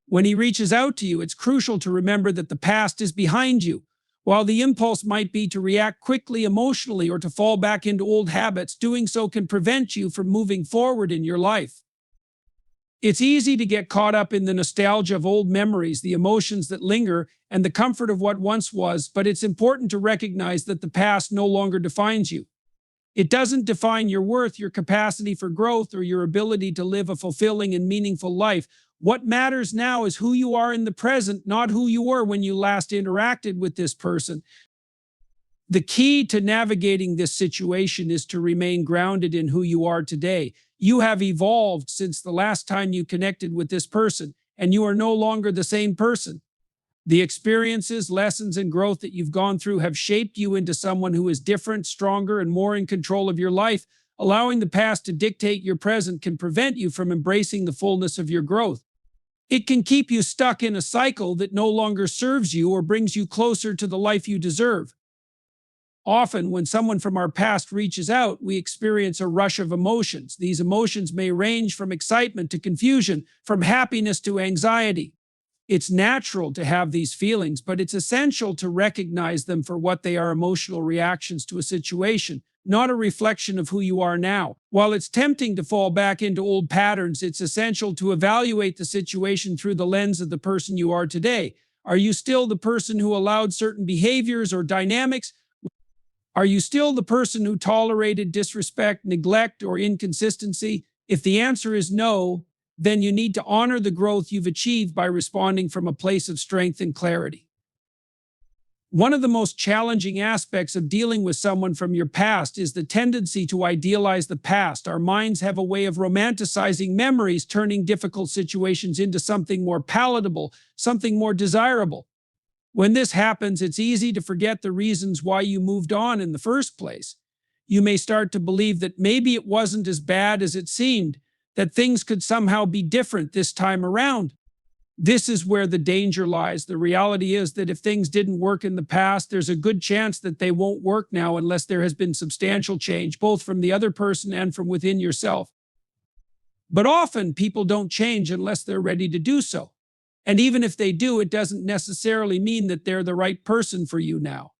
When he reaches out to you, it's crucial to remember that the past is behind you. While the impulse might be to react quickly emotionally or to fall back into old habits, doing so can prevent you from moving forward in your life. It's easy to get caught up in the nostalgia of old memories, the emotions that linger, and the comfort of what once was, but it's important to recognize that the past no longer defines you. It doesn't define your worth, your capacity for growth, or your ability to live a fulfilling and meaningful life. What matters now is who you are in the present, not who you were when you last interacted with this person. The key to navigating this situation is to remain grounded in who you are today. You have evolved since the last time you connected with this person, and you are no longer the same person. The experiences, lessons, and growth that you've gone through have shaped you into someone who is different, stronger, and more in control of your life. Allowing the past to dictate your present can prevent you from embracing the fullness of your growth. It can keep you stuck in a cycle that no longer serves you or brings you closer to the life you deserve. Often, when someone from our past reaches out, we experience a rush of emotions. These emotions may range from excitement to confusion, from happiness to anxiety. It's natural to have these feelings, but it's essential to recognize them for what they are: emotional reactions to a situation, not a reflection of who you are now. While it's tempting to fall back into old patterns, it's essential to evaluate the situation through the lens of the person you are today. Are you still the person who allowed certain behaviors or dynamics? Are you still the person who tolerated disrespect, neglect, or inconsistency? If the answer is no, then you need to honor the growth you've achieved by responding from a place of strength and clarity. One of the most challenging aspects of dealing with someone from your past is the tendency to idealize the past. Our minds have a way of romanticizing memories, turning difficult situations into something more palatable, something more desirable. When this happens, it's easy to forget the reasons why you moved on in the first place. You may start to believe that maybe it wasn't as bad as it seemed, that things could somehow be different this time around. This is where the danger lies. The reality is that if things didn't work in the past, there's a good chance that they won't work now unless there has been substantial change, both from the other person and from within yourself. But often, people don't change unless they're ready to do so. And even if they do, it doesn't necessarily mean that they're the right person for you now.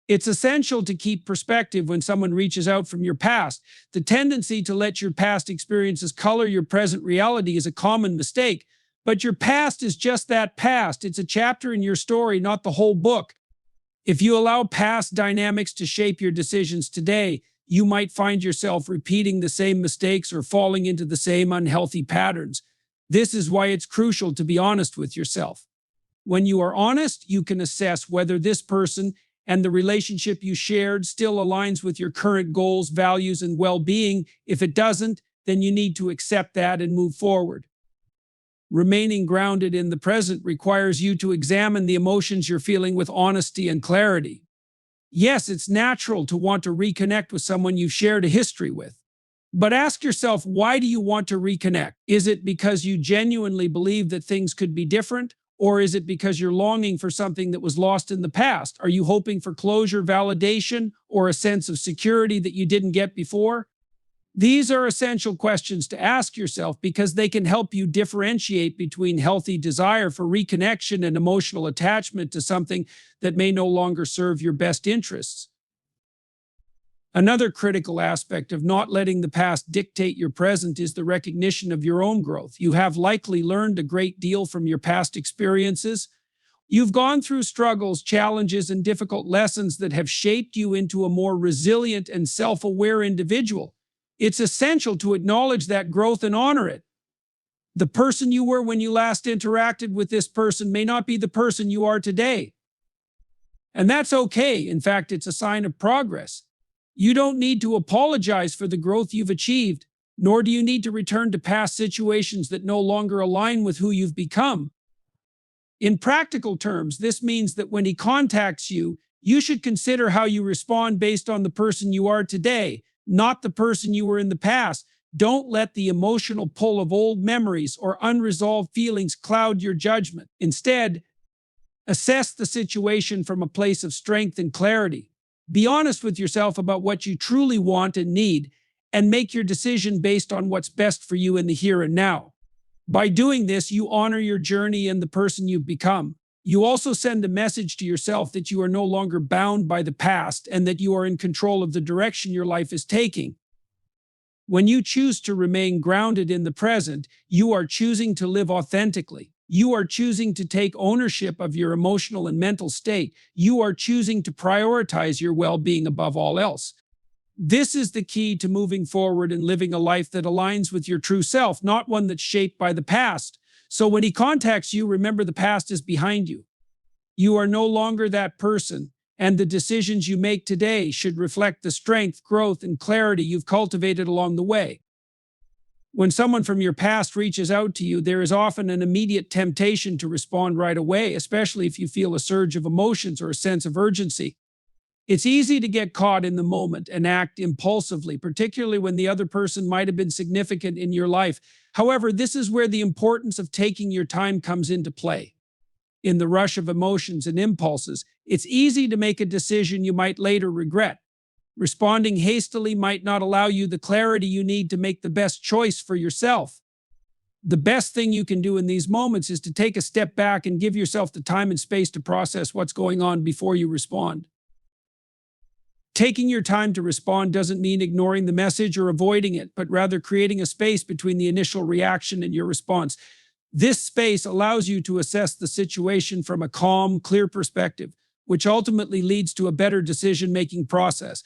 It's essential to keep perspective when someone reaches out from your past. The tendency to let your past experiences color your present reality is a common mistake. But your past is just that, past. It's a chapter in your story, not the whole book. If you allow past dynamics to shape your decisions today, you might find yourself repeating the same mistakes or falling into the same unhealthy patterns. This is why it's crucial to be honest with yourself. When you are honest, you can assess whether this person and the relationship you shared still aligns with your current goals, values, and well-being. If it doesn't, then you need to accept that and move forward. Remaining grounded in the present requires you to examine the emotions you're feeling with honesty and clarity. Yes, it's natural to want to reconnect with someone you've shared a history with. But ask yourself, why do you want to reconnect? Is it because you genuinely believe that things could be different? Or is it because you're longing for something that was lost in the past? Are you hoping for closure, validation, or a sense of security that you didn't get before? These are essential questions to ask yourself because they can help you differentiate between healthy desire for reconnection and emotional attachment to something that may no longer serve your best interests. Another critical aspect of not letting the past dictate your present is the recognition of your own growth. You have likely learned a great deal from your past experiences. You've gone through struggles, challenges, and difficult lessons that have shaped you into a more resilient and self-aware individual. It's essential to acknowledge that growth and honor it. The person you were when you last interacted with this person may not be the person you are today. And that's okay. In fact, it's a sign of progress. You don't need to apologize for the growth you've achieved, nor do you need to return to past situations that no longer align with who you've become. In practical terms, this means that when he contacts you, you should consider how you respond based on the person you are today, not the person you were in the past. Don't let the emotional pull of old memories or unresolved feelings cloud your judgment. Instead, assess the situation from a place of strength and clarity. Be honest with yourself about what you truly want and need, and make your decision based on what's best for you in the here and now. By doing this, you honor your journey and the person you've become. You also send a message to yourself that you are no longer bound by the past and that you are in control of the direction your life is taking. When you choose to remain grounded in the present, you are choosing to live authentically. You are choosing to take ownership of your emotional and mental state. You are choosing to prioritize your well-being above all else. This is the key to moving forward and living a life that aligns with your true self, not one that's shaped by the past. So when he contacts you, remember the past is behind you. You are no longer that person, and the decisions you make today should reflect the strength, growth, and clarity you've cultivated along the way. When someone from your past reaches out to you, there is often an immediate temptation to respond right away, especially if you feel a surge of emotions or a sense of urgency. It's easy to get caught in the moment and act impulsively, particularly when the other person might have been significant in your life. However, this is where the importance of taking your time comes into play. In the rush of emotions and impulses, it's easy to make a decision you might later regret. Responding hastily might not allow you the clarity you need to make the best choice for yourself. The best thing you can do in these moments is to take a step back and give yourself the time and space to process what's going on before you respond. Taking your time to respond doesn't mean ignoring the message or avoiding it, but rather creating a space between the initial reaction and your response. This space allows you to assess the situation from a calm, clear perspective, which ultimately leads to a better decision-making process.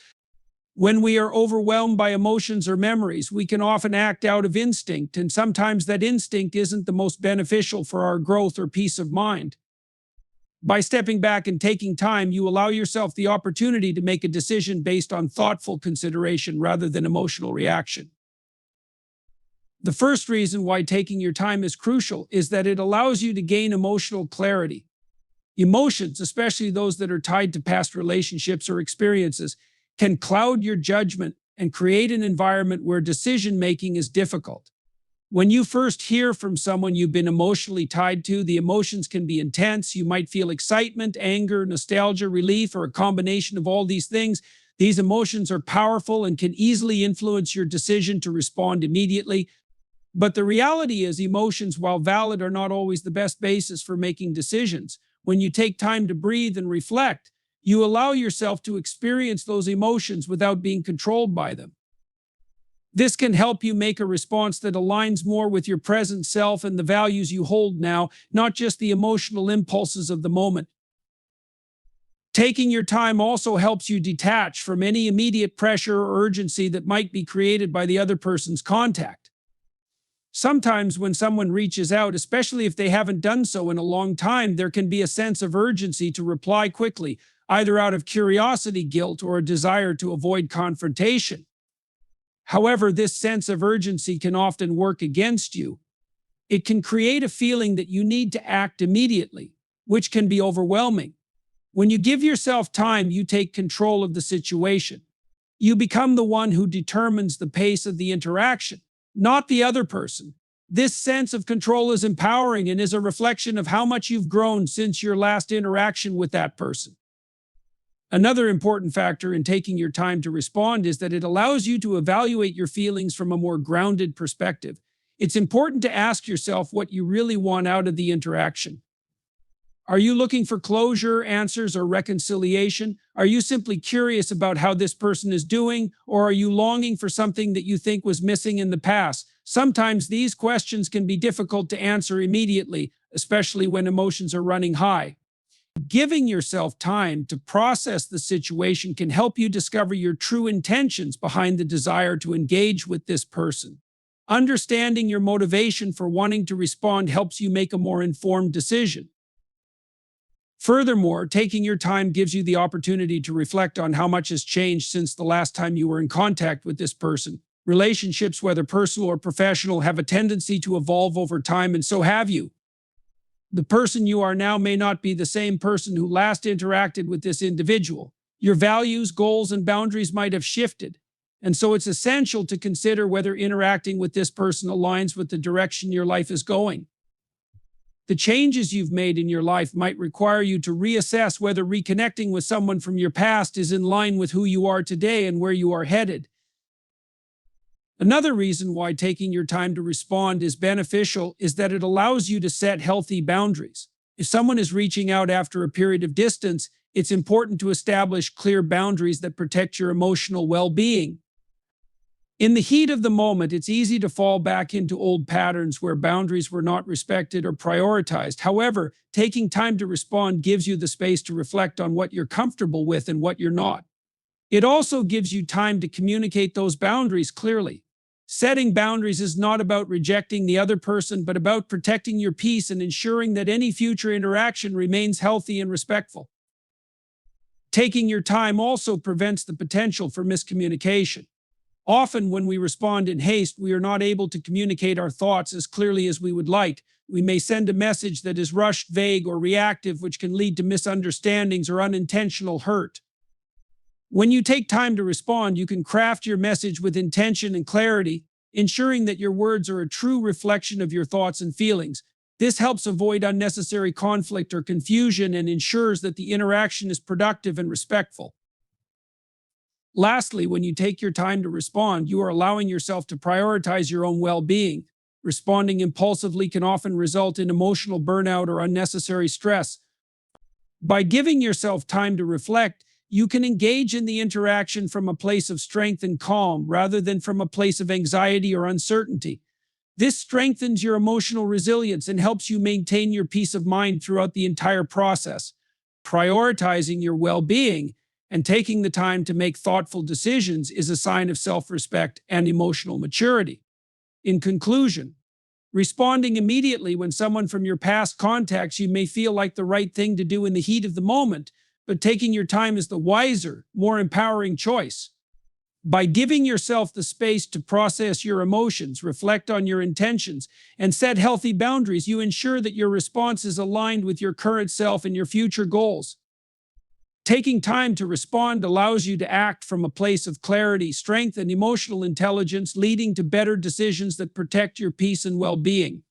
When we are overwhelmed by emotions or memories, we can often act out of instinct, and sometimes that instinct isn't the most beneficial for our growth or peace of mind. By stepping back and taking time, you allow yourself the opportunity to make a decision based on thoughtful consideration rather than emotional reaction. The first reason why taking your time is crucial is that it allows you to gain emotional clarity. Emotions, especially those that are tied to past relationships or experiences, can cloud your judgment and create an environment where decision-making is difficult. When you first hear from someone you've been emotionally tied to, the emotions can be intense. You might feel excitement, anger, nostalgia, relief, or a combination of all these things. These emotions are powerful and can easily influence your decision to respond immediately. But the reality is, emotions, while valid, are not always the best basis for making decisions. When you take time to breathe and reflect, you allow yourself to experience those emotions without being controlled by them. This can help you make a response that aligns more with your present self and the values you hold now, not just the emotional impulses of the moment. Taking your time also helps you detach from any immediate pressure or urgency that might be created by the other person's contact. Sometimes when someone reaches out, especially if they haven't done so in a long time, there can be a sense of urgency to reply quickly, either out of curiosity, guilt, or a desire to avoid confrontation. However, this sense of urgency can often work against you. It can create a feeling that you need to act immediately, which can be overwhelming. When you give yourself time, you take control of the situation. You become the one who determines the pace of the interaction, not the other person. This sense of control is empowering and is a reflection of how much you've grown since your last interaction with that person. Another important factor in taking your time to respond is that it allows you to evaluate your feelings from a more grounded perspective. It's important to ask yourself what you really want out of the interaction. Are you looking for closure, answers, or reconciliation? Are you simply curious about how this person is doing, or are you longing for something that you think was missing in the past? Sometimes these questions can be difficult to answer immediately, especially when emotions are running high. Giving yourself time to process the situation can help you discover your true intentions behind the desire to engage with this person. Understanding your motivation for wanting to respond helps you make a more informed decision. Furthermore, taking your time gives you the opportunity to reflect on how much has changed since the last time you were in contact with this person. Relationships, whether personal or professional, have a tendency to evolve over time, and so have you. The person you are now may not be the same person who last interacted with this individual. Your values, goals, and boundaries might have shifted, and so it's essential to consider whether interacting with this person aligns with the direction your life is going. The changes you've made in your life might require you to reassess whether reconnecting with someone from your past is in line with who you are today and where you are headed. Another reason why taking your time to respond is beneficial is that it allows you to set healthy boundaries. If someone is reaching out after a period of distance, it's important to establish clear boundaries that protect your emotional well-being. In the heat of the moment, it's easy to fall back into old patterns where boundaries were not respected or prioritized. However, taking time to respond gives you the space to reflect on what you're comfortable with and what you're not. It also gives you time to communicate those boundaries clearly. Setting boundaries is not about rejecting the other person, but about protecting your peace and ensuring that any future interaction remains healthy and respectful. Taking your time also prevents the potential for miscommunication. Often, when we respond in haste, we are not able to communicate our thoughts as clearly as we would like. We may send a message that is rushed, vague, or reactive, which can lead to misunderstandings or unintentional hurt. When you take time to respond, you can craft your message with intention and clarity, ensuring that your words are a true reflection of your thoughts and feelings. This helps avoid unnecessary conflict or confusion and ensures that the interaction is productive and respectful. Lastly, when you take your time to respond, you are allowing yourself to prioritize your own well-being. Responding impulsively can often result in emotional burnout or unnecessary stress. By giving yourself time to reflect, you can engage in the interaction from a place of strength and calm rather than from a place of anxiety or uncertainty. This strengthens your emotional resilience and helps you maintain your peace of mind throughout the entire process. Prioritizing your well-being and taking the time to make thoughtful decisions is a sign of self-respect and emotional maturity. In conclusion, responding immediately when someone from your past contacts you may feel like the right thing to do in the heat of the moment, but taking your time is the wiser, more empowering choice. By giving yourself the space to process your emotions, reflect on your intentions, and set healthy boundaries, you ensure that your response is aligned with your current self and your future goals. Taking time to respond allows you to act from a place of clarity, strength, and emotional intelligence, leading to better decisions that protect your peace and well-being.